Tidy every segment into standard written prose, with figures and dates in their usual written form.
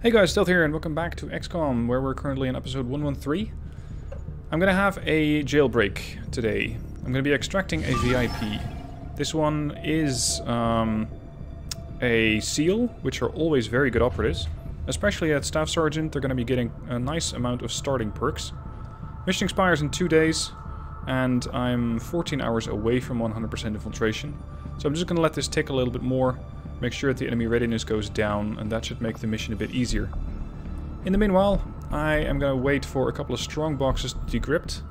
Hey guys, Stealth here and welcome back to XCOM, where we're currently in episode 113. I'm gonna have a jailbreak today. I'm gonna be extracting a VIP. This one is a SEAL, which are always very good operatives. Especially at Staff Sergeant, they're gonna be getting a nice amount of starting perks. Mission expires in 2 days, and I'm 14 hours away from 100% infiltration. So I'm just gonna let this tick a little bit more. Make sure that the enemy readiness goes down, and that should make the mission a bit easier. In the meanwhile, I am going to wait for a couple of strong boxes to decrypt,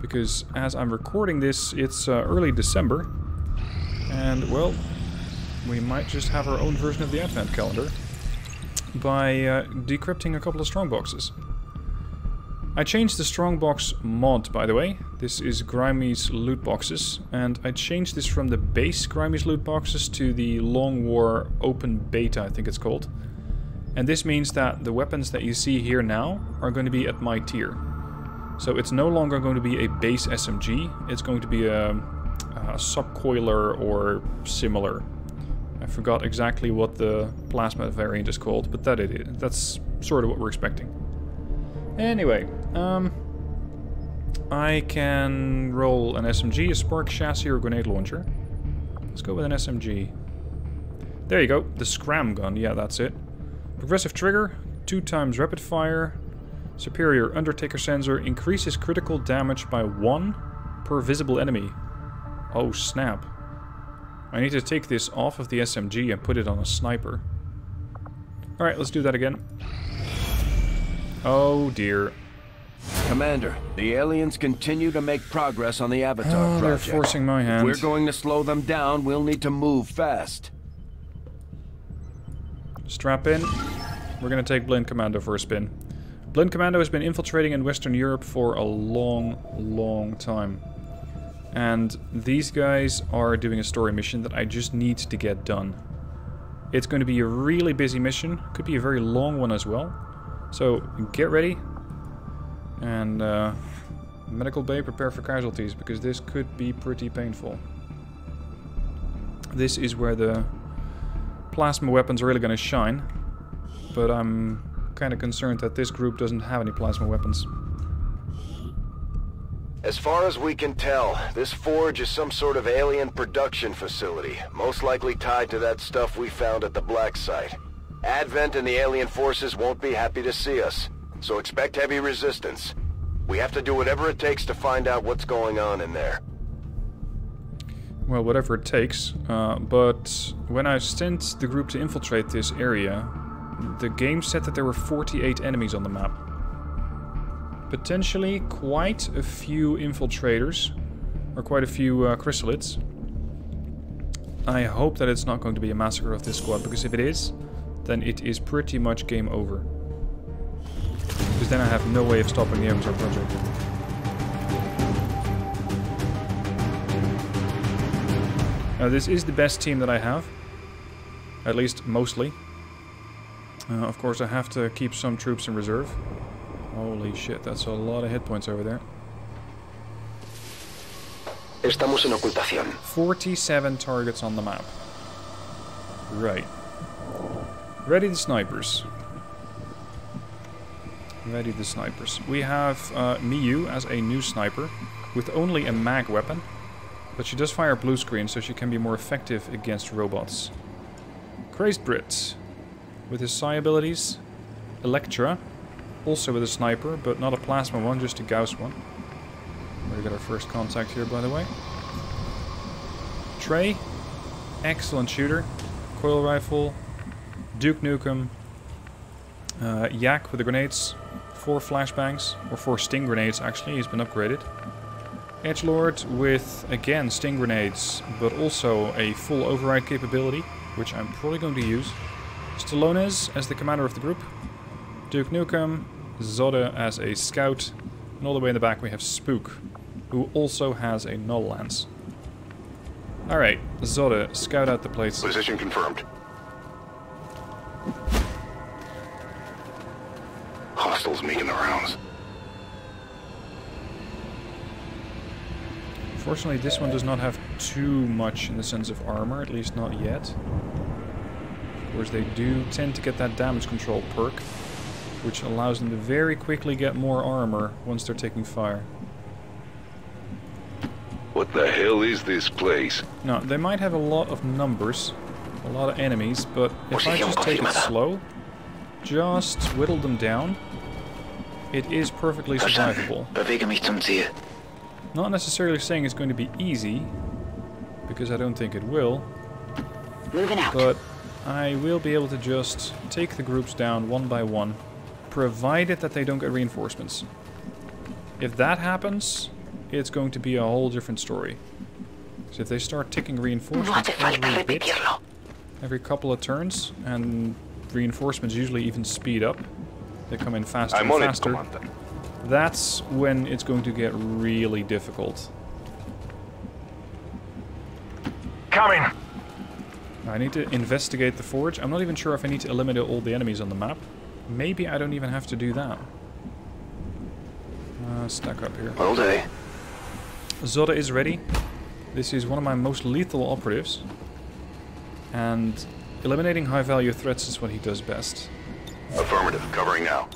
because as I'm recording this, it's early December, and well, we might just have our own version of the Advent calendar by decrypting a couple of strong boxes. I changed the strongbox mod, by the way. This is Grimey's loot boxes, and I changed this from the base Grimey's loot boxes to the Long War Open Beta, I think it's called. And this means that the weapons that you see here now are going to be at my tier. So it's no longer going to be a base SMG, it's going to be a subcoiler or similar. I forgot exactly what the plasma variant is called, but that's sort of what we're expecting. Anyway, I can roll an SMG, a spark chassis, or a grenade launcher. Let's go with an SMG. There you go, the scram gun, yeah, that's it. Progressive trigger, 2 times rapid fire, superior undertaker sensor, increases critical damage by 1 per visible enemy. Oh snap. I need to take this off of the SMG and put it on a sniper. Alright, let's do that again. Oh dear. Commander, the aliens continue to make progress on the Avatar project. They're forcing my hand. If we're going to slow them down, we'll need to move fast. Strap in. We're going to take Blind Commando for a spin. Blind Commando has been infiltrating in Western Europe for a long time. And these guys are doing a story mission that I just need to get done. It's going to be a really busy mission. Could be a very long one as well. So, get ready, and medical bay, prepare for casualties, because this could be pretty painful. This is where the plasma weapons are really going to shine, but I'm kind of concerned that this group doesn't have any plasma weapons. As far as we can tell, this forge is some sort of alien production facility, most likely tied to that stuff we found at the Black Site. Advent and the alien forces won't be happy to see us, so expect heavy resistance. We have to do whatever it takes to find out what's going on in there. Well, whatever it takes, but when I sent the group to infiltrate this area, the game said that there were 48 enemies on the map. Potentially quite a few infiltrators, or quite a few chrysalids. I hope that it's not going to be a massacre of this squad, because if it is, then it is pretty much game over. Because then I have no way of stopping the Avatar project. Now this is the best team that I have. At least mostly. Of course I have to keep some troops in reserve. Holy shit, that's a lot of hit points over there. Estamos en ocultación. 47 targets on the map. Right. Ready the snipers. Ready the snipers. We have Miyu as a new sniper with only a mag weapon, but she does fire blue screen, so she can be more effective against robots. Crazed Brit with his psi abilities. Electra, also with a sniper, but not a plasma one, just a Gauss one. We got our first contact here, by the way. Trey, excellent shooter. Coil rifle. Duke Nukem, Yak with the grenades, 4 flashbangs, or 4 sting grenades actually, he's been upgraded. Edgelord with, again, sting grenades, but also a full override capability, which I'm probably going to use. Stallones as the commander of the group, Duke Nukem, Zodde as a scout, and all the way in the back we have Spook, who also has a null lance. Alright, Zodde, scout out the place. Position confirmed. Hostiles making the rounds. Fortunately, this one does not have too much in the sense of armor, at least not yet. course, they do tend to get that damage control perk, which allows them to very quickly get more armor once they're taking fire. What the hell is this place? Now, they might have a lot of numbers, a lot of enemies, but if I just take it slow, just whittle them down, it is perfectly survivable. Bewege mich zum Ziel. Not necessarily saying it's going to be easy, because I don't think it will, Moving out. but I will be able to just take the groups down one by one, provided that they don't get reinforcements. If that happens, it's going to be a whole different story. So if they start ticking reinforcements every bit, every couple of turns, and reinforcements usually even speed up, they come in faster and faster, that's when it's going to get really difficult. Coming! I need to investigate the forge. I'm not even sure if I need to eliminate all the enemies on the map. Maybe I don't even have to do that. Stack up here. All day. Zodda is ready. This is one of my most lethal operatives. And eliminating high-value threats is what he does best. Affirmative, covering now.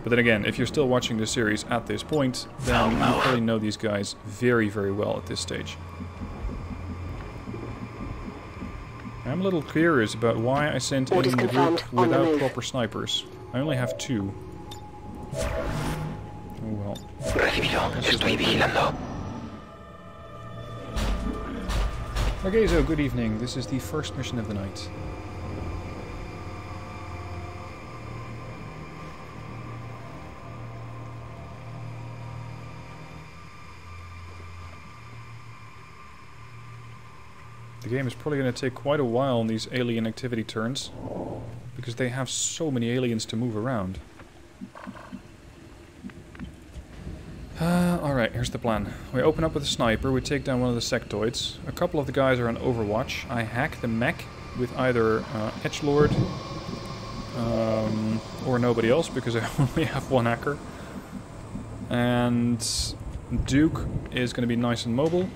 But then again, if you're still watching the series at this point, then you probably know these guys very, very well at this stage. I'm a little curious about why I sent in the group without proper snipers. I only have 2. Oh well. Recibido. Estoy vigilando. Okay, so good evening. This is the first mission of the night. The game is probably going to take quite a while on these alien activity turns, because they have so many aliens to move around. Alright, here's the plan. We open up with a sniper, we take down one of the sectoids. A couple of the guys are on Overwatch. I hack the mech with either Edgelord or nobody else, because I only have one hacker. And Duke is going to be nice and mobile.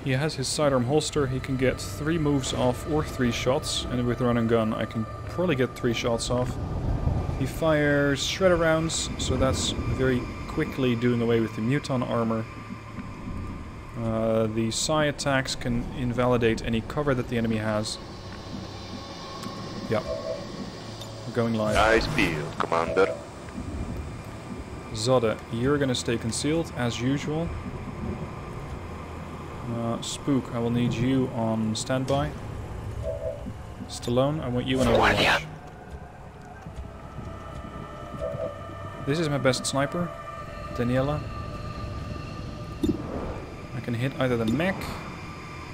He has his sidearm holster, he can get 3 moves off or 3 shots, and with run and gun I can probably get 3 shots off. He fires shredder rounds, so that's very quickly doing away with the muton armor. The psi attacks can invalidate any cover that the enemy has. Yep. We're going live. Nice build, Commander. Zodda, you're gonna stay concealed as usual. Spook, I will need you on standby. Stallone, I want you on Overwatch. This is my best sniper, Daniela. I can hit either the mech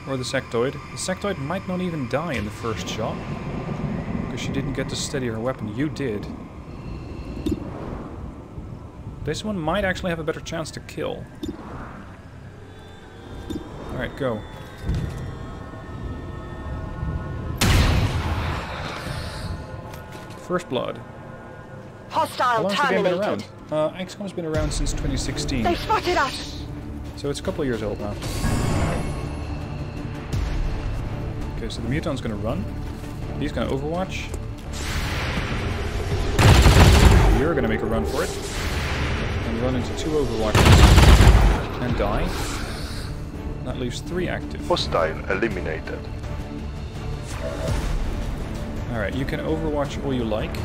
or the sectoid. The sectoid might not even die in the first shot, because she didn't get to steady her weapon. You did. This one might actually have a better chance to kill. Alright, go. First blood. How Hostile long has the game been around? terminated. XCOM's been around since 2016. They spotted us. So it's a couple of years old now. Okay, so the muton's gonna run. He's gonna Overwatch. You're gonna make a run for it. And run into 2 Overwatches. And die. That leaves 3 active. Hostile eliminated. Alright, you can Overwatch all you like.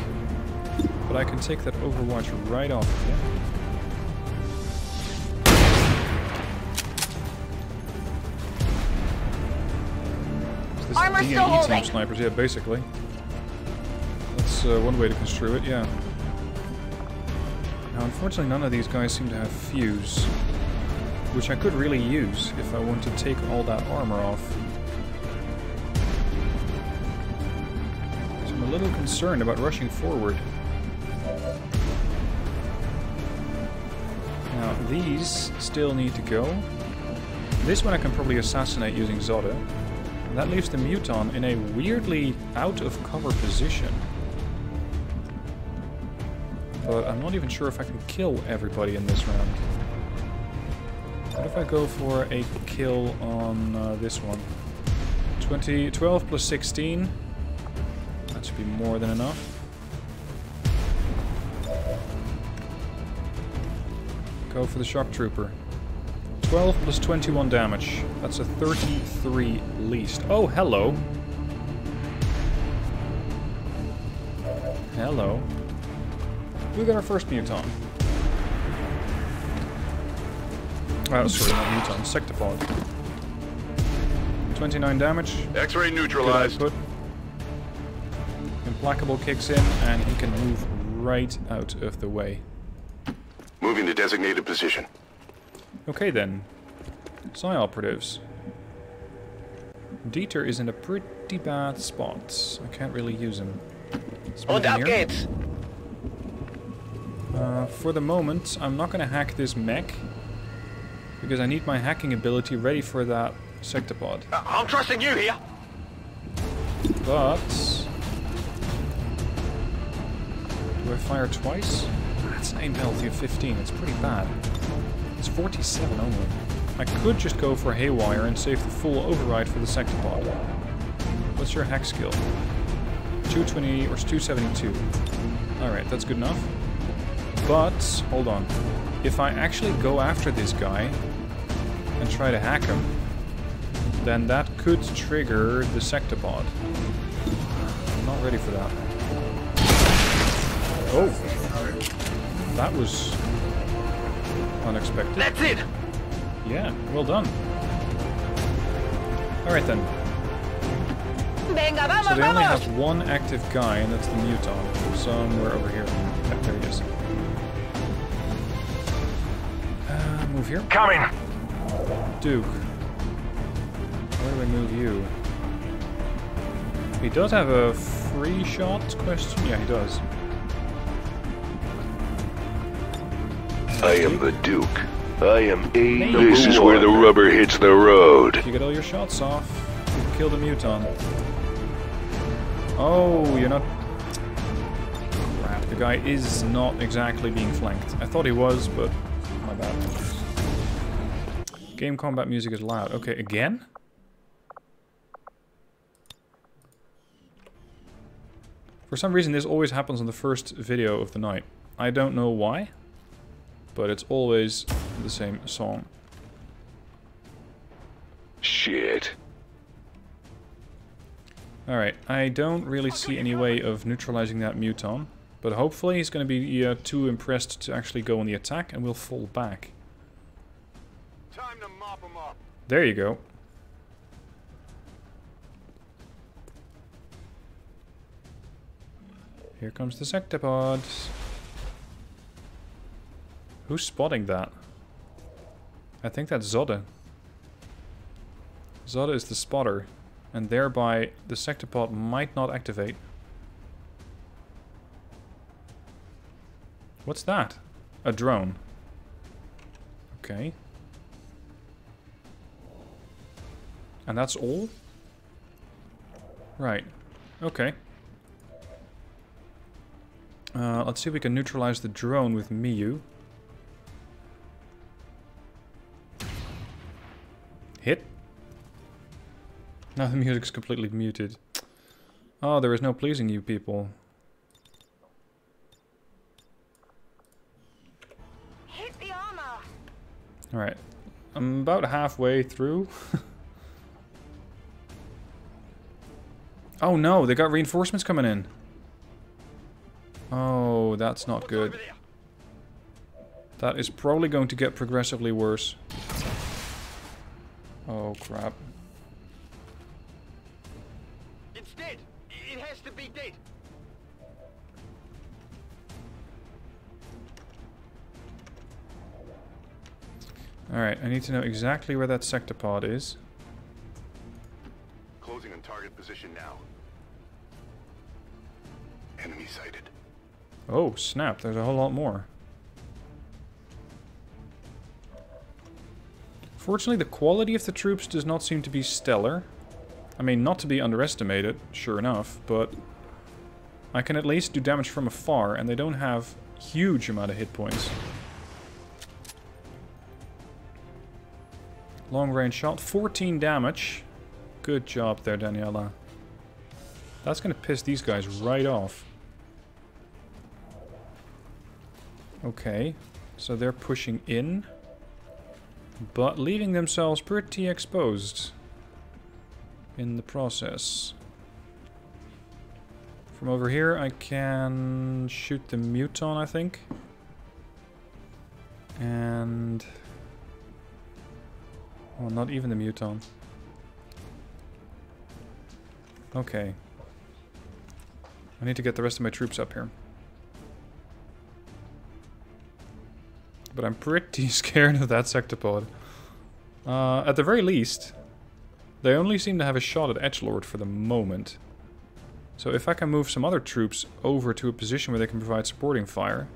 But I can take that Overwatch right off of you. This Armor is still D&E holding. team snipers, yeah, basically. That's one way to construe it, yeah. Now, unfortunately, none of these guys seem to have fuse, which I could really use if I want to take all that armor off. So I'm a little concerned about rushing forward. Now, these still need to go. This one I can probably assassinate using Zodda. That leaves the muton in a weirdly out-of-cover position. But I'm not even sure if I can kill everybody in this round. What if I go for a kill on this one? 12 plus 16. That should be more than enough. Go for the shock trooper. 12 plus 21 damage. That's a 33 least. Oh, hello. Hello. We got our first muton. Oh, sorry, not muton. Sectopod. 29 damage. X-ray neutralized. Good output. Implacable kicks in, and he can move right out of the way. Moving to designated position. Okay then. Psi operatives. Dieter is in a pretty bad spot. I can't really use him. Und ab geht's! For the moment, I'm not going to hack this mech. Because I need my hacking ability ready for that sectopod. I'm trusting you here. But... do I fire twice? That's an aim penalty of 15. It's pretty bad. It's 47 only. I could just go for Haywire and save the full override for the sectopod. What's your hack skill? 220 or 272. Alright, that's good enough. But, hold on. If I actually go after this guy and try to hack him, then that could trigger the sectopod. I'm not ready for that. Oh! That was unexpected. That's it. Yeah, well done. Alright then. So they only have one active guy, and that's the muton. Somewhere over here. Yep, there he is. Move here. Coming. Duke. Where do we move you? He does have a free shot question? Yeah, he does. I am the Duke. I am A. This is where the rubber hits the road. If you get all your shots off, you can kill the muton. Oh, you're not... crap, the guy is not exactly being flanked. I thought he was, but my bad. Game combat music is loud. Okay, again? For some reason, this always happens on the first video of the night. I don't know why, but it's always the same song. Shit. Alright, I don't really see any way of neutralizing that muton, but hopefully he's going to be too impressed to actually go on the attack, and we'll fall back. Time to mop him up. There you go. Here comes the sectopod. Who's spotting that? I think that's Zodde. Zodde is the spotter, and thereby the sectopod might not activate. What's that? A drone. Okay. And that's all? Right. Okay. Let's see if we can neutralize the drone with Miyu. Hit. Now the music's completely muted. Oh, there is no pleasing you people. Hit the armor. Alright. I'm about halfway through. Oh no, they got reinforcements coming in. Oh, that's not good. That is probably going to get progressively worse. Oh crap. It's dead. It has to be dead. Alright, I need to know exactly where that sectopod is. Closing on target position now. Enemy sighted. Oh, snap, there's a whole lot more. Fortunately, the quality of the troops does not seem to be stellar. I mean, not to be underestimated, sure enough, but I can at least do damage from afar, and they don't have huge amount of hit points. Long range shot, 14 damage. Good job there, Daniela. That's going to piss these guys right off. Okay, so they're pushing in, but leaving themselves pretty exposed in the process. From over here I can shoot the Muton, I think. And... well, not even the Muton. Okay. I need to get the rest of my troops up here. But I'm pretty scared of that sectopod. At the very least, they only seem to have a shot at Edgelord for the moment. So if I can move some other troops over to a position where they can provide supporting fire,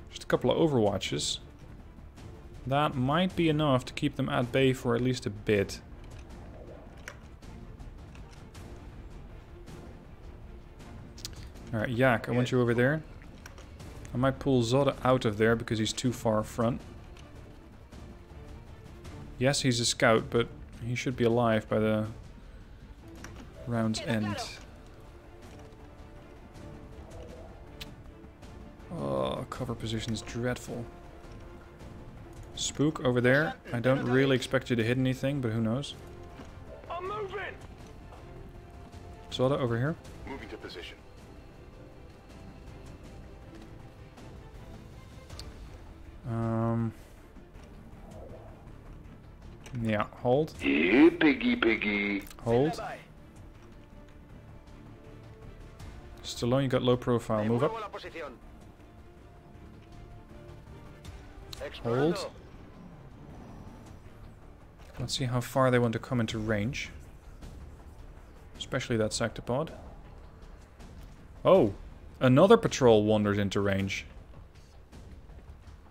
just a couple of overwatches, that might be enough to keep them at bay for at least a bit. Alright, Yak, I want you over there. I might pull Zodda out of there because he's too far front. Yes, he's a scout, but he should be alive by the round's end. Oh, cover position is dreadful. Spook over there. I don't really expect you to hit anything, but who knows. I'm moving. Zodda over here. Moving to position. Yeah, hold. Yeah, piggy. Hold. Stallone, you got low profile. Move up. Hold. Let's see how far they want to come into range. Especially that sectopod. Oh! Another patrol wanders into range.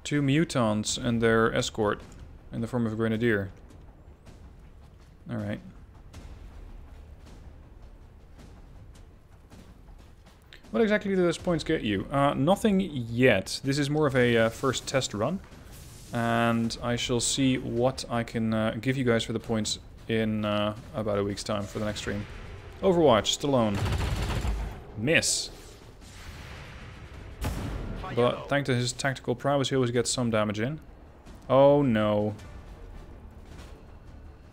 2 mutants and their escort in the form of a grenadier. Alright. What exactly do those points get you? Nothing yet. This is more of a first test run. And I shall see what I can give you guys for the points in about a week's time for the next stream. Overwatch, Stallone. Miss. But thanks to his tactical prowess, he always gets some damage in. Oh no.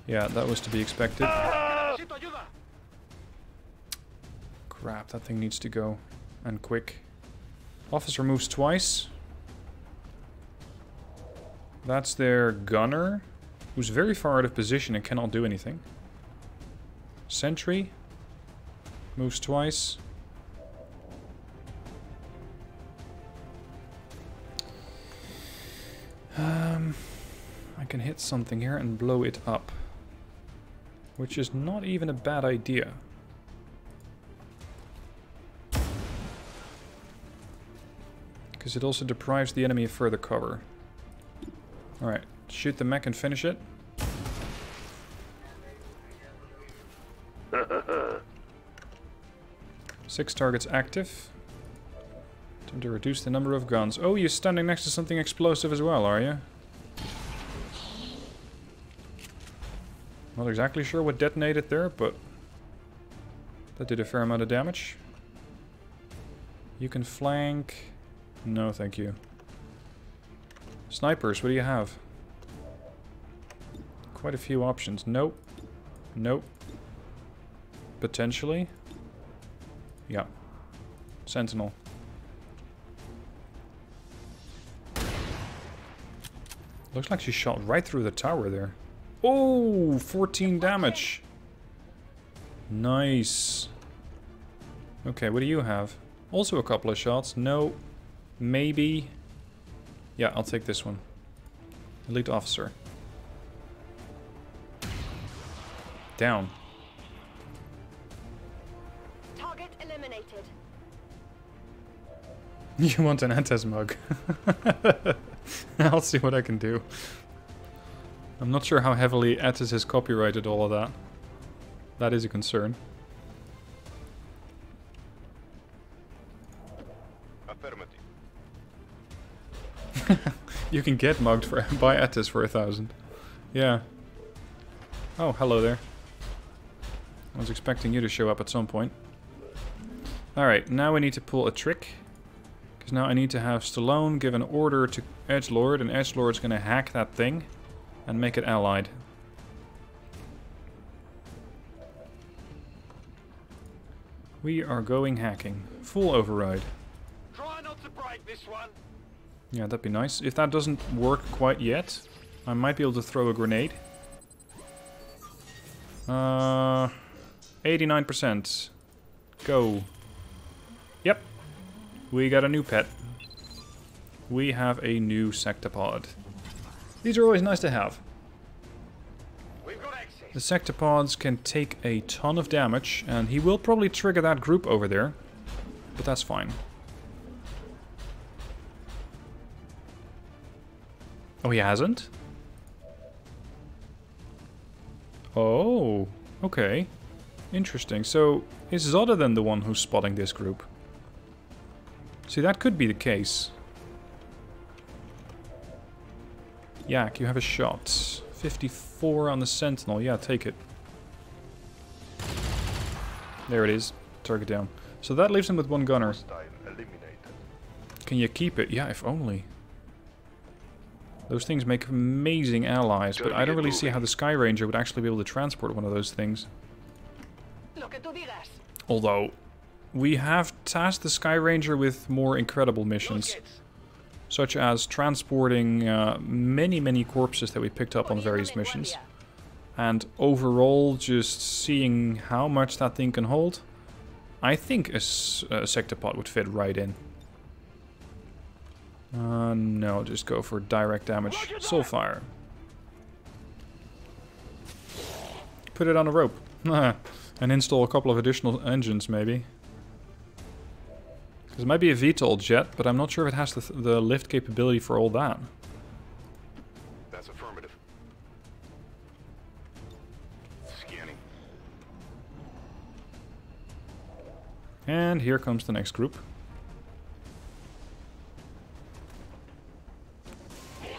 Yeah, that was to be expected. Crap, that thing needs to go. And quick. Officer moves twice. That's their gunner, who's very far out of position and cannot do anything. Sentry moves twice. I can hit something here and blow it up, which is not even a bad idea. Because it also deprives the enemy of further cover. Alright, shoot the mech and finish it. Six targets active. Time to reduce the number of guns. Oh, you're standing next to something explosive as well, are you? Not exactly sure what detonated there, but that did a fair amount of damage. You can flank. No, thank you. Snipers, what do you have? Quite a few options. Nope. Nope. Potentially. Yeah. Sentinel. Looks like she shot right through the tower there. Oh, 14 damage. Nice. Okay, what do you have? Also a couple of shots. No. Maybe. Yeah, I'll take this one. Elite officer. Down. Target eliminated. You want an Antes mug? I'll see what I can do. I'm not sure how heavily Antes has copyrighted all of that. That is a concern. Affirmative. You can get mugged for by Antes for 1,000. Yeah. Oh, hello there. I was expecting you to show up at some point. Alright, now we need to pull a trick. Because now I need to have Stallone give an order to Edgelord, and Edgelord's going to hack that thing and make it allied. We are going hacking. Full override. Try not to break this one. Yeah, that'd be nice. If that doesn't work quite yet, I might be able to throw a grenade. 89%. Go. Yep. We got a new pet. We have a new sectopod. These are always nice to have. We've got access. The sectopods can take a ton of damage, and he will probably trigger that group over there. But that's fine. Oh, he hasn't? Oh, okay. Interesting. So, is Zodda then the one who's spotting this group? See, that could be the case. Yak, you have a shot. 54 on the Sentinel. Yeah, take it. There it is. Target down. So that leaves him with one gunner. Can you keep it? Yeah, if only. Those things make amazing allies, but I don't really see how the Sky Ranger would actually be able to transport one of those things. Although, we have tasked the Sky Ranger with more incredible missions. Such as transporting many corpses that we picked up on various missions. And overall, just seeing how much that thing can hold. I think a sectopod would fit right in. No, just go for direct damage. Soulfire. Put it on a rope. And install a couple of additional engines, maybe. Because it might be a VTOL jet, but I'm not sure if it has the lift capability for all that. That's affirmative. Scanning. And here comes the next group.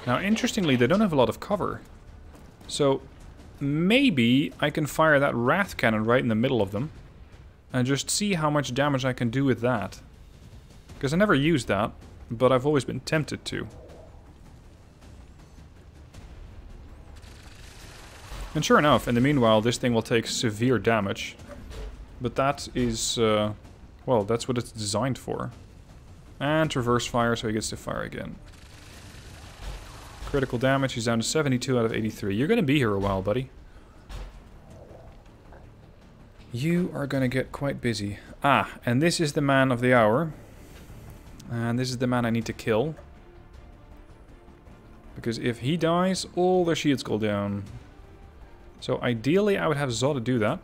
Now, interestingly, they don't have a lot of cover. So, maybe I can fire that Wrath Cannon right in the middle of them. And just see how much damage I can do with that. Because I never used that, but I've always been tempted to. And sure enough, in the meanwhile, this thing will take severe damage. But that is, well, that's what it's designed for. And reverse fire, so he gets to fire again. Critical damage, he's down to 72 out of 83. You're gonna be here a while, buddy. You are gonna get quite busy. Ah, and this is the man of the hour. And this is the man I need to kill. Because if he dies, all their shields go down. So ideally I would have Zodda do that.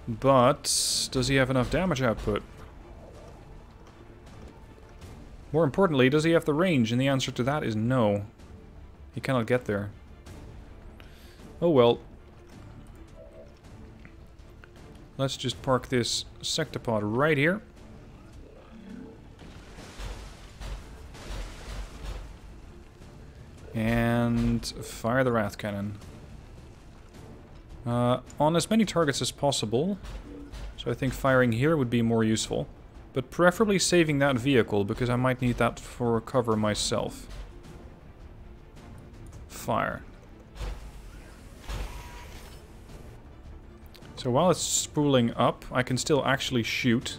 But does he have enough damage output? More importantly, does he have the range? And the answer to that is no. He cannot get there. Oh well. Let's just park this sectopod right here. And fire the Wrath Cannon. On as many targets as possible. So I think firing here would be more useful. But preferably saving that vehicle, because I might need that for cover myself. Fire. So while it's spooling up, I can still actually shoot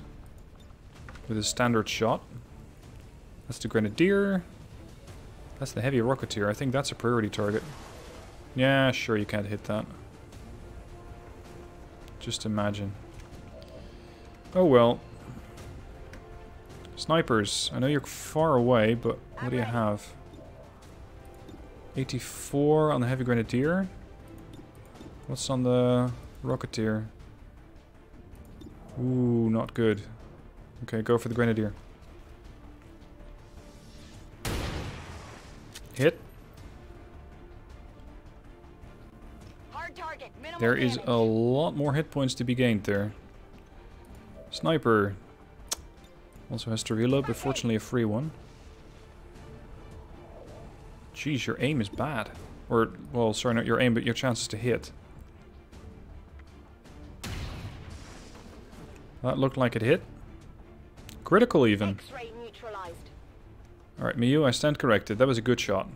with a standard shot. That's the Grenadier. That's the Heavy Rocketeer. I think that's a priority target. Yeah, sure, you can't hit that. Just imagine. Oh well. Snipers. I know you're far away, but what do you have? 84 on the Heavy Grenadier. What's on the Rocketeer? Ooh, not good. Okay, go for the Grenadier. Hit. Hard target, minimal There is damage. a lot more hit points to be gained there. Sniper. Also has to reload, but fortunately a free one. Jeez, your aim is bad. Or, well, sorry, not your aim, but your chances to hit. That looked like it hit. Critical even. X-ray neutralized. Alright, Miyu, I stand corrected. That was a good shot.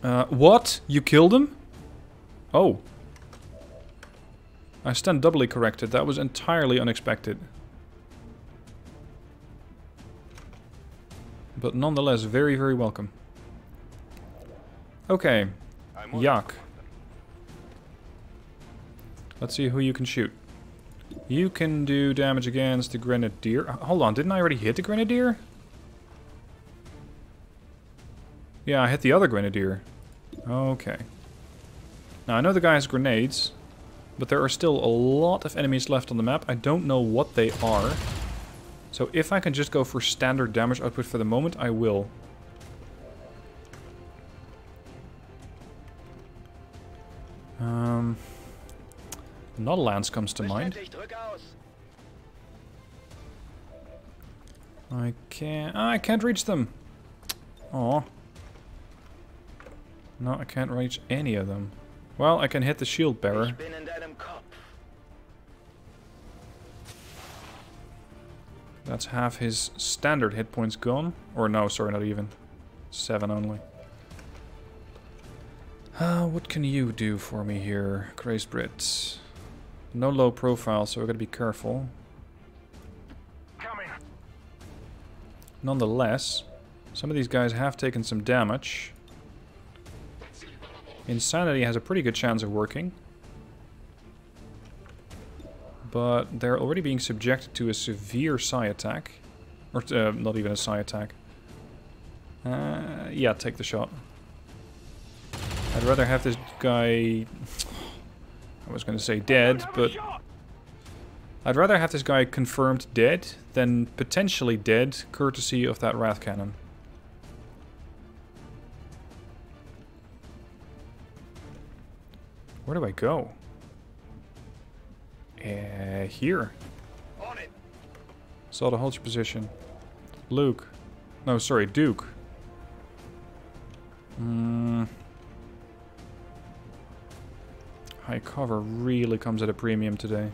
What? You killed him? Oh. I stand doubly corrected. That was entirely unexpected. But nonetheless, very, very welcome. Okay. Yak. Let's see who you can shoot. You can do damage against the Grenadier. Hold on, didn't I already hit the Grenadier? Yeah, I hit the other Grenadier. Okay. Now, I know the guy has grenades, but there are still a lot of enemies left on the map. I don't know what they are. So if I can just go for standard damage output for the moment, I will. Not a lance comes to mind. I can't reach them. Aw. No, I can't reach any of them. Well, I can hit the shield bearer. That's half his standard hit points gone. Or no, sorry, not even. 7 only. What can you do for me here, Crazed Brit? No low profile, so I gotta be careful. Nonetheless, some of these guys have taken some damage. Insanity has a pretty good chance of working. But they're already being subjected to a severe psi attack. Or not even a psi attack. Yeah, take the shot. I'd rather have this guy... I was going to say dead, but... I'd rather have this guy confirmed dead than potentially dead, courtesy of that Wrath Cannon. Where do I go? Here. Saw to hold your position. Luke. No, sorry, Duke. High cover really comes at a premium today.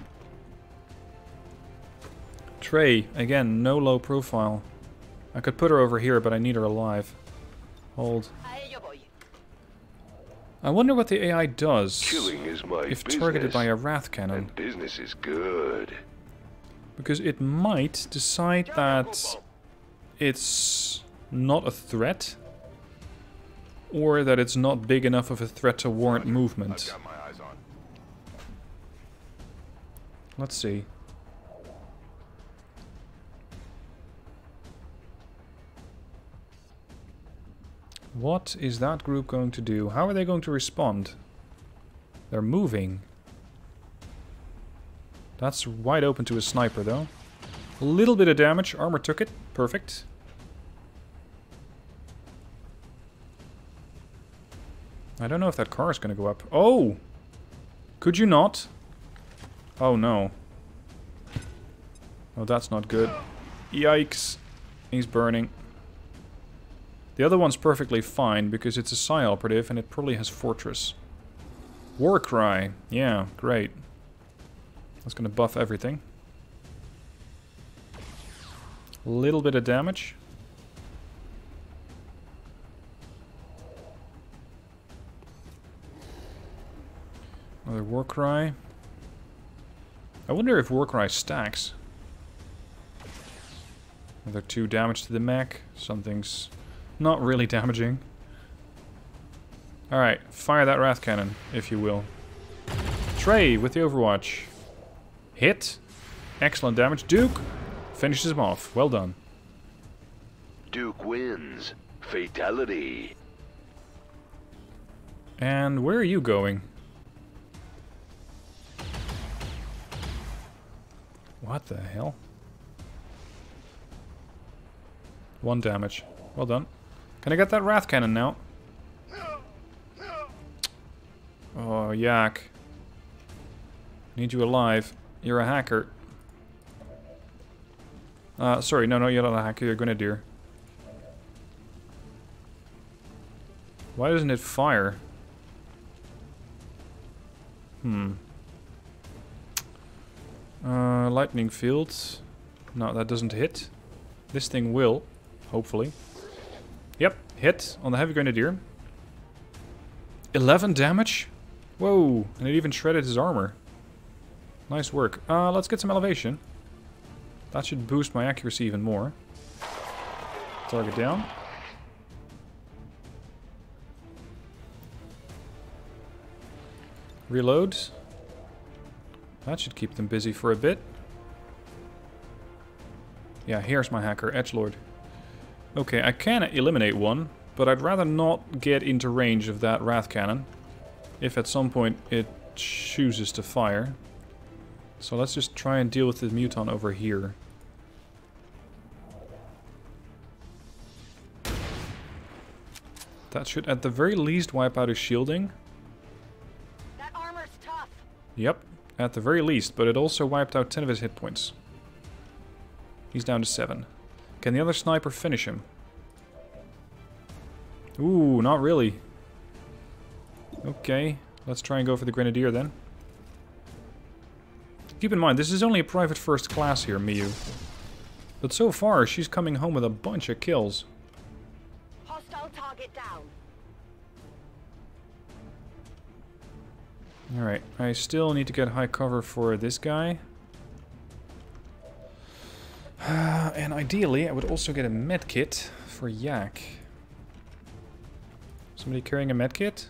Trey, again, no low profile. I could put her over here, but I need her alive. Hold. I wonder what the AI does Killing is my if business, targeted by a Wrath Cannon. and business is good. Because it might decide that it's not a threat, or that it's not big enough of a threat to warrant movement. Got my eyes on. Let's see. What is that group going to do? How are they going to respond? They're moving. That's wide open to a sniper, though. A little bit of damage. Armor took it. Perfect. I don't know if that car is going to go up. Oh! Could you not? Oh, no. Oh, that's not good. Yikes. He's burning. The other one's perfectly fine because it's a Psi operative and it probably has Fortress. Warcry. Yeah, great. That's gonna buff everything. A little bit of damage. Another Warcry. I wonder if Warcry stacks. Another 2 damage to the mech. Something's not really damaging. Alright, fire that Wrath Cannon, if you will. Trey with the Overwatch. Hit. Excellent damage. Duke finishes him off. Well done. Duke wins. Fatality. And where are you going? What the hell? 1 damage. Well done. Can I get that Wrath Cannon now? Oh, Yak. Need you alive. You're a hacker. Sorry, no, you're not a hacker, you're a Grenadier. Why doesn't it fire? Lightning field. No, that doesn't hit. This thing will, hopefully. Yep, hit on the heavy grenadier. 11 damage? Whoa, and it even shredded his armor. Nice work. Let's get some elevation. That should boost my accuracy even more. Target down. Reload. That should keep them busy for a bit. Yeah, here's my hacker, Edgelord. Okay, I can eliminate one, but I'd rather not get into range of that Wrath Cannon. If at some point it chooses to fire. So let's just try and deal with the Muton over here. That should at the very least wipe out his shielding. That armor's tough. Yep, at the very least, but it also wiped out 10 of his hit points. He's down to 7. Can the other sniper finish him? Ooh, not really. Okay, let's try and go for the Grenadier then. Keep in mind, this is only a private first class here, Miyu. But so far, she's coming home with a bunch of kills. Hostile target down. Alright, I still need to get high cover for this guy. And ideally, I would also get a medkit for Yak. Somebody carrying a medkit?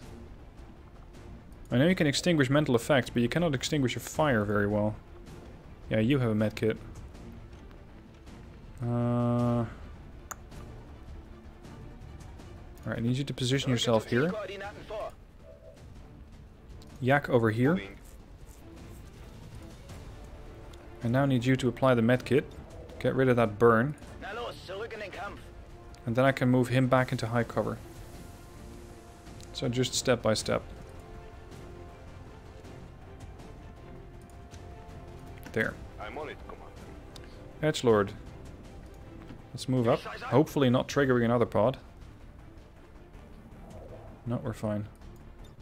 I know you can extinguish mental effects, but you cannot extinguish a fire very well. Yeah, you have a medkit. Alright, I need you to position yourself here. Yak over here. I now need you to apply the medkit. Get rid of that burn. And then I can move him back into high cover. So just step by step. There. I'm on it, Commander. Edgelord. Let's move up. Hopefully not triggering another pod. No, we're fine.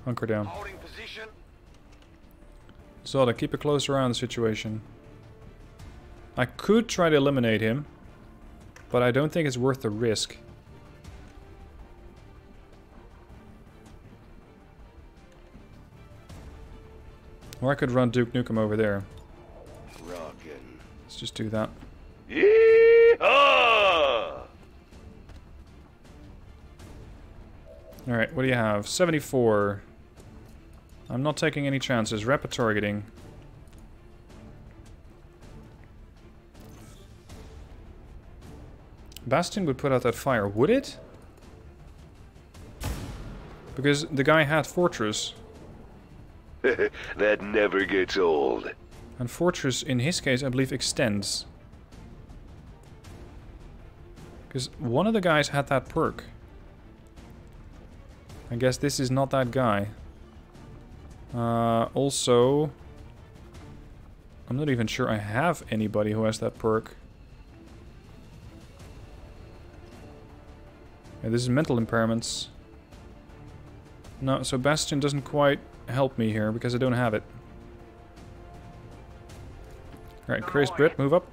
Hunker down. Holding position. Zoda, keep a closer eye on the situation. I could try to eliminate him, but I don't think it's worth the risk. Or I could run Duke Nukem over there. Rockin'. Let's just do that. Yeehaw! Alright, what do you have? 74. I'm not taking any chances. Rapid targeting. Bastion would put out that fire, would it? Because the guy had Fortress. That never gets old. And Fortress, in his case, I believe extends. Because one of the guys had that perk. I guess this is not that guy. Also, I'm not even sure I have anybody who has that perk. Yeah, this is mental impairments. No, so Bastion doesn't quite help me here because I don't have it. Alright, Crazed Brit, move up.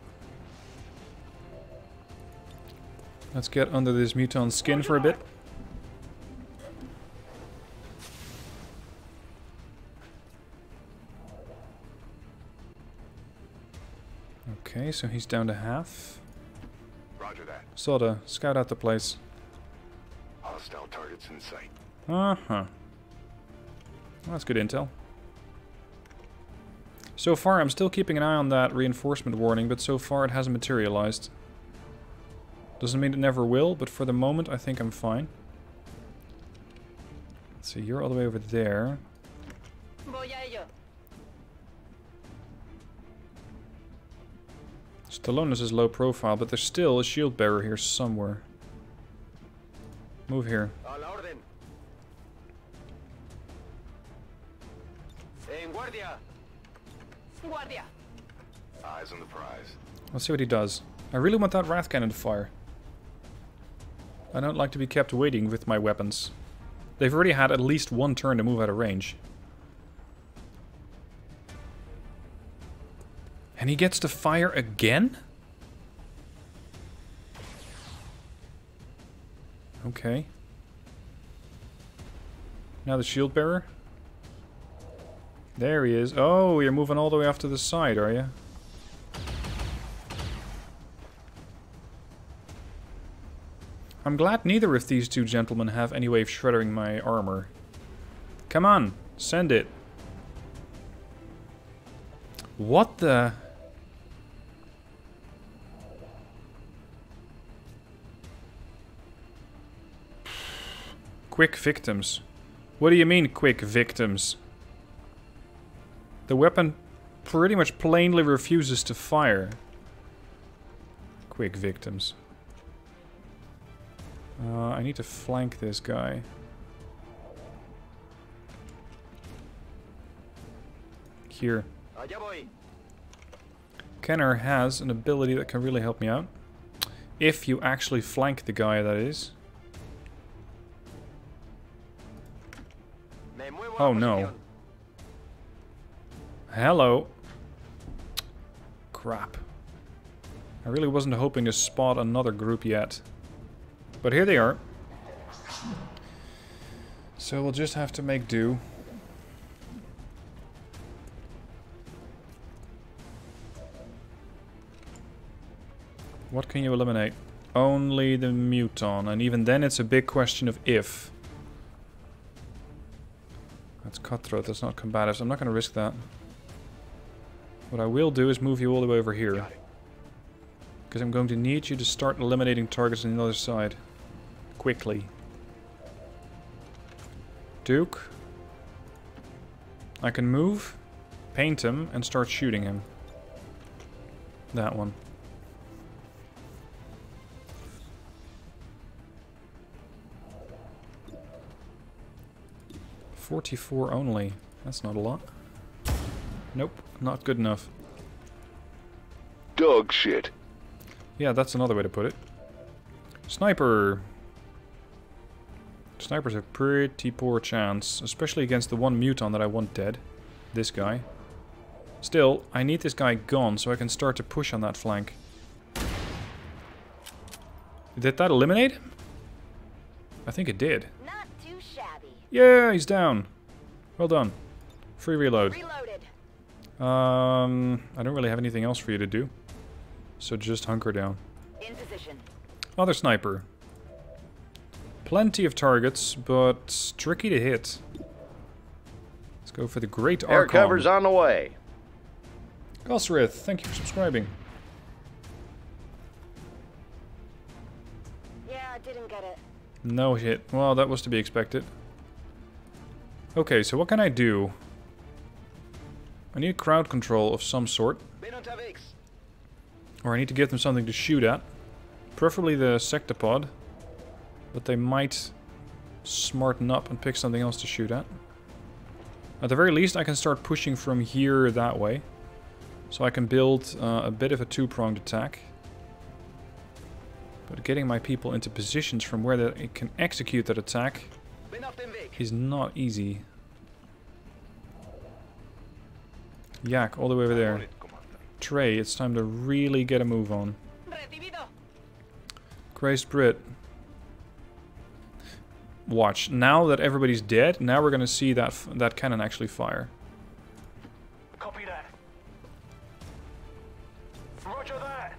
Let's get under this Muton's skin for a bit. Okay, so he's down to half. Roger that. Soda, scout out the place. Hostile targets in sight. Uh-huh. Well, that's good intel. So far, I'm still keeping an eye on that reinforcement warning, but so far it hasn't materialized. Doesn't mean it never will, but for the moment I think I'm fine. Let's see, you're all the way over there. Stallonis is low profile, but there's still a shield bearer here somewhere. Move here. Eyes on the prize. Let's see what he does. I really want that Wrath Cannon to fire. I don't like to be kept waiting with my weapons. They've already had at least one turn to move out of range. And he gets to fire again? Okay. Now the shield bearer. There he is. Oh, you're moving all the way off to the side, are you? I'm glad neither of these two gentlemen have any way of shredding my armor. Come on, send it. What the... Quick victims. What do you mean, quick victims? The weapon pretty much plainly refuses to fire. Quick victims. I need to flank this guy. Here. Kenner has an ability that can really help me out. If you actually flank the guy, that is. Oh no. Hello. Crap. I really wasn't hoping to spot another group yet. But here they are. So we'll just have to make do. What can you eliminate? Only the muton, and even then it's a big question of if. That's cutthroat, that's not combative, so I'm not going to risk that. What I will do is move you all the way over here. Because I'm going to need you to start eliminating targets on the other side. Quickly. Duke. I can move, paint him, and start shooting him. That one. .44 only. That's not a lot. Nope, not good enough. Dog shit. Yeah, that's another way to put it. Sniper. Snipers have pretty poor chance, especially against the one muton that I want dead. This guy. Still, I need this guy gone so I can start to push on that flank. Did that eliminate him? I think it did. Not too shabby. Yeah, he's down. Well done. Free reload. Reloaded. I don't really have anything else for you to do. So just hunker down. In position. Other sniper. Plenty of targets, but tricky to hit. Let's go for the Great Air Archon. cover's on the way. Gosrith, thank you for subscribing. Yeah, I didn't get it. No hit. Well, that was to be expected. Okay, so what can I do? I need crowd control of some sort. Or I need to give them something to shoot at. Preferably the sectopod. But they might smarten up and pick something else to shoot at. At the very least, I can start pushing from here that way. So I can build a bit of a two-pronged attack. But getting my people into positions from where they can execute that attack is not easy. Yak, all the way over there. Trey, it's time to really get a move on. Christ Brit. Watch, now that everybody's dead, now we're gonna see that cannon actually fire. Copy that. Roger that.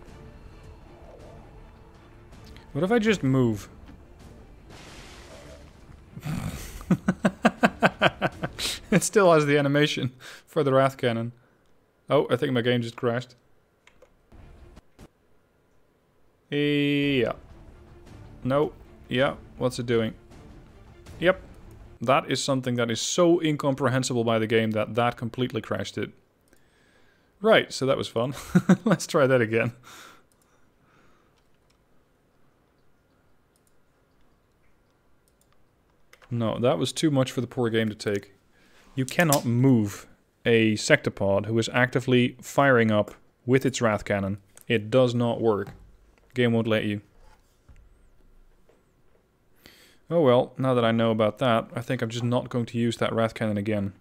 What if I just move? It still has the animation for the Wrath Cannon. Oh, I think my game just crashed. Yeah. No. Yeah. What's it doing? Yep. That is something that is so incomprehensible by the game that that completely crashed it. Right, so that was fun. Let's try that again. No, that was too much for the poor game to take. You cannot move a sectopod who is actively firing up with its Wrath Cannon. It does not work. Game won't let you. Oh well, now that I know about that, I think I'm just not going to use that Wrath Cannon again.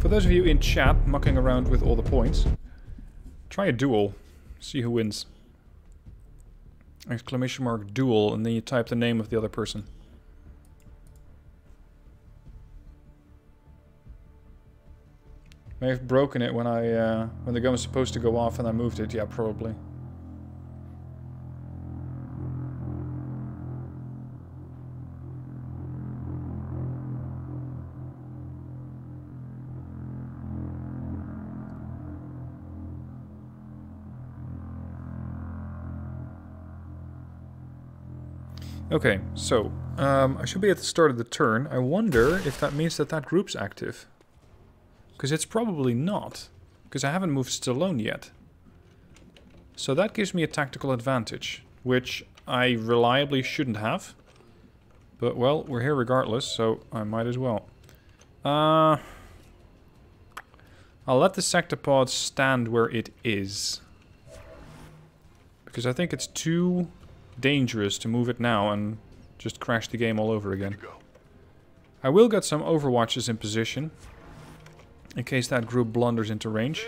For those of you in chat mucking around with all the points, try a duel. See who wins. Exclamation mark duel, and then you type the name of the other person. May have broken it when when the gun was supposed to go off and I moved it. Yeah, probably. Okay, so I should be at the start of the turn. I wonder if that means that that group's active. Because it's probably not. Because I haven't moved Stallone yet. So that gives me a tactical advantage. Which I reliably shouldn't have. But, well, we're here regardless, so I might as well. I'll let the sectopod stand where it is. Because I think it's too dangerous to move it now and just crash the game all over again. I will get some overwatches in position. In case that group blunders into range.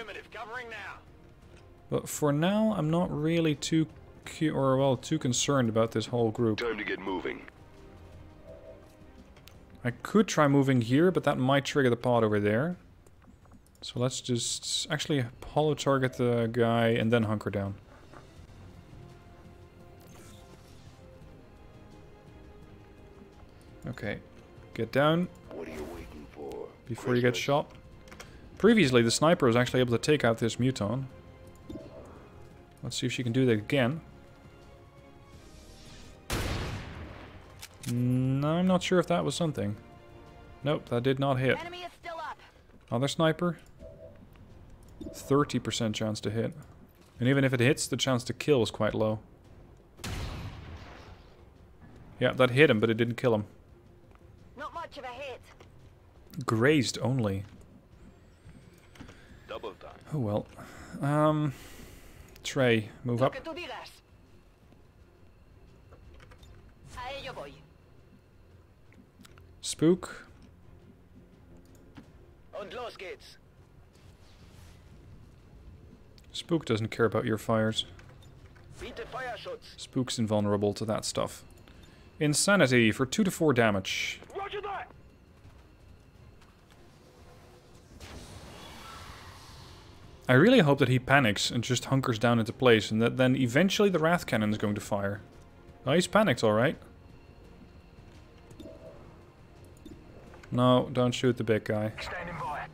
But for now, I'm not really too concerned about this whole group. Time to get moving. I could try moving here, but that might trigger the pod over there. So let's just actually holo target the guy and then hunker down. Okay, get down. What are you waiting for? Before you get shot. Previously, the sniper was actually able to take out this muton. Let's see if she can do that again. No, I'm not sure if that was something. Nope, that did not hit. Enemy is still up. Other sniper. 30% chance to hit. And even if it hits, the chance to kill is quite low. Yeah, that hit him, but it didn't kill him. Not much of a hit. Grazed only. Double time. Oh well. Trey, move up. Spook. Und los geht's. Spook doesn't care about your fires. Biete Feuerschutz. Spook's invulnerable to that stuff. Insanity for 2 to 4 damage. Roger that. I really hope that he panics and just hunkers down into place, and that then eventually the Wrath Cannon is going to fire. Oh, he's panicked, alright. No, don't shoot the big guy. Standing by.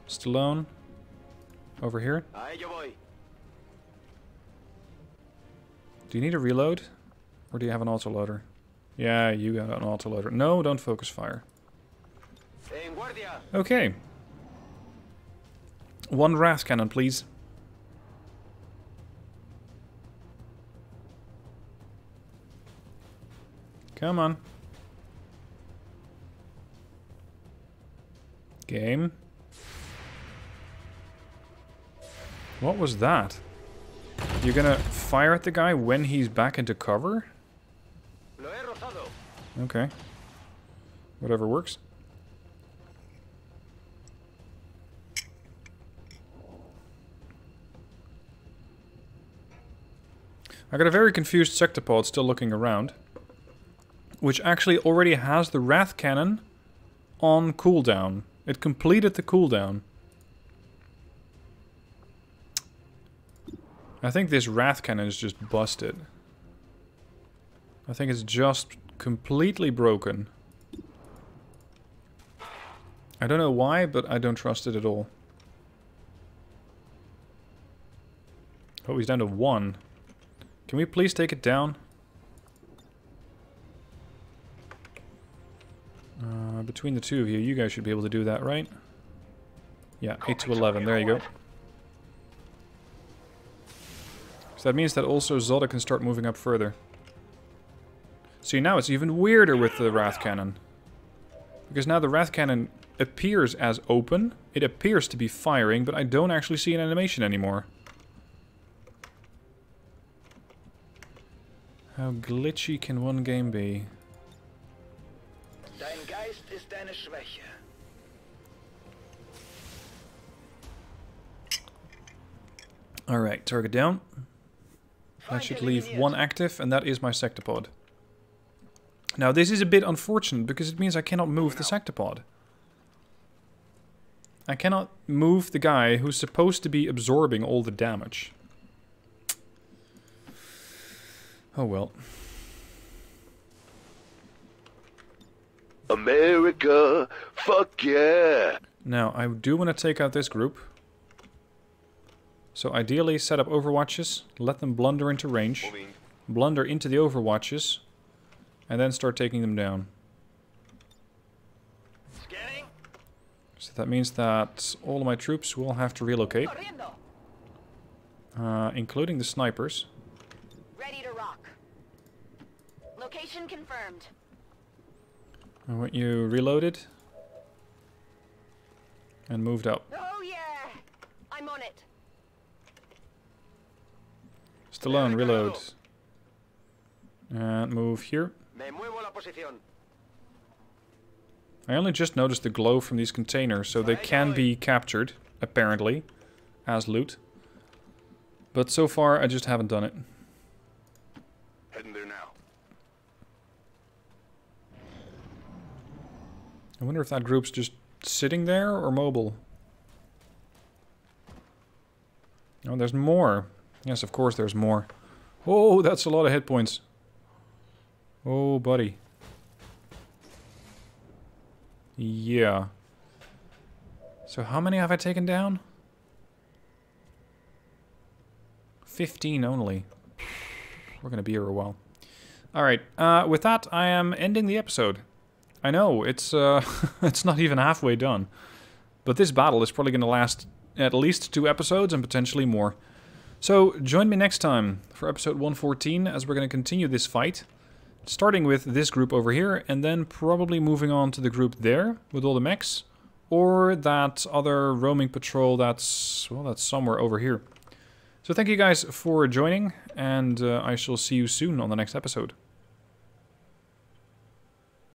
Stallone. Over here. Do you need a reload? Or do you have an autoloader? Yeah, you got an autoloader. No, don't focus fire. Okay. 1 Wrath Cannon, please. Come on. Game. What was that? You're gonna fire at the guy when he's back into cover? Okay. Whatever works. I got a very confused sectopod still looking around, which actually already has the Wrath Cannon on cooldown. It completed the cooldown. I think this Wrath Cannon is just busted. I think it's just completely broken. I don't know why, but I don't trust it at all. Oh, he's down to 1. Can we please take it down? Between the two of you, you guys should be able to do that, right? Yeah, 8 to 11, there you go. So that means that also Zodda can start moving up further. See, now it's even weirder with the Wrath Cannon. Because now the Wrath Cannon appears as open, it appears to be firing, but I don't actually see an animation anymore. How glitchy can one game be? Dein Geist ist deine Schwäche. Alright, target down. That should leave one active, and that is my sectopod. Now, this is a bit unfortunate, because it means I cannot move the sectopod. I cannot move the guy who's supposed to be absorbing all the damage. Oh well. America, fuck yeah! Now, I do want to take out this group. So ideally, set up overwatches, let them blunder into range, blunder into the overwatches, and then start taking them down. Scanning. So that means that all of my troops will have to relocate, including the snipers. Ready to rock. Location confirmed. I want you reloaded and moved up. Oh yeah! I'm on it. Stallone, reload. And move here. Me muevo la posición. I only just noticed the glow from these containers, so they can be captured, apparently, as loot. But so far, I just haven't done it. Heading there now. I wonder if that group's just sitting there or mobile. Oh, there's more. Yes, of course there's more. Oh, that's a lot of hit points. Oh, buddy. Yeah. So how many have I taken down? 15 only. We're gonna be here a while. Alright, with that, I am ending the episode. I know, it's it's not even halfway done. But this battle is probably gonna last at least 2 episodes and potentially more. So, join me next time for episode 114 as we're gonna continue this fight. Starting with this group over here, and then probably moving on to the group there, with all the mechs. Or that other roaming patrol that's, well, that's somewhere over here. So thank you guys for joining, and I shall see you soon on the next episode.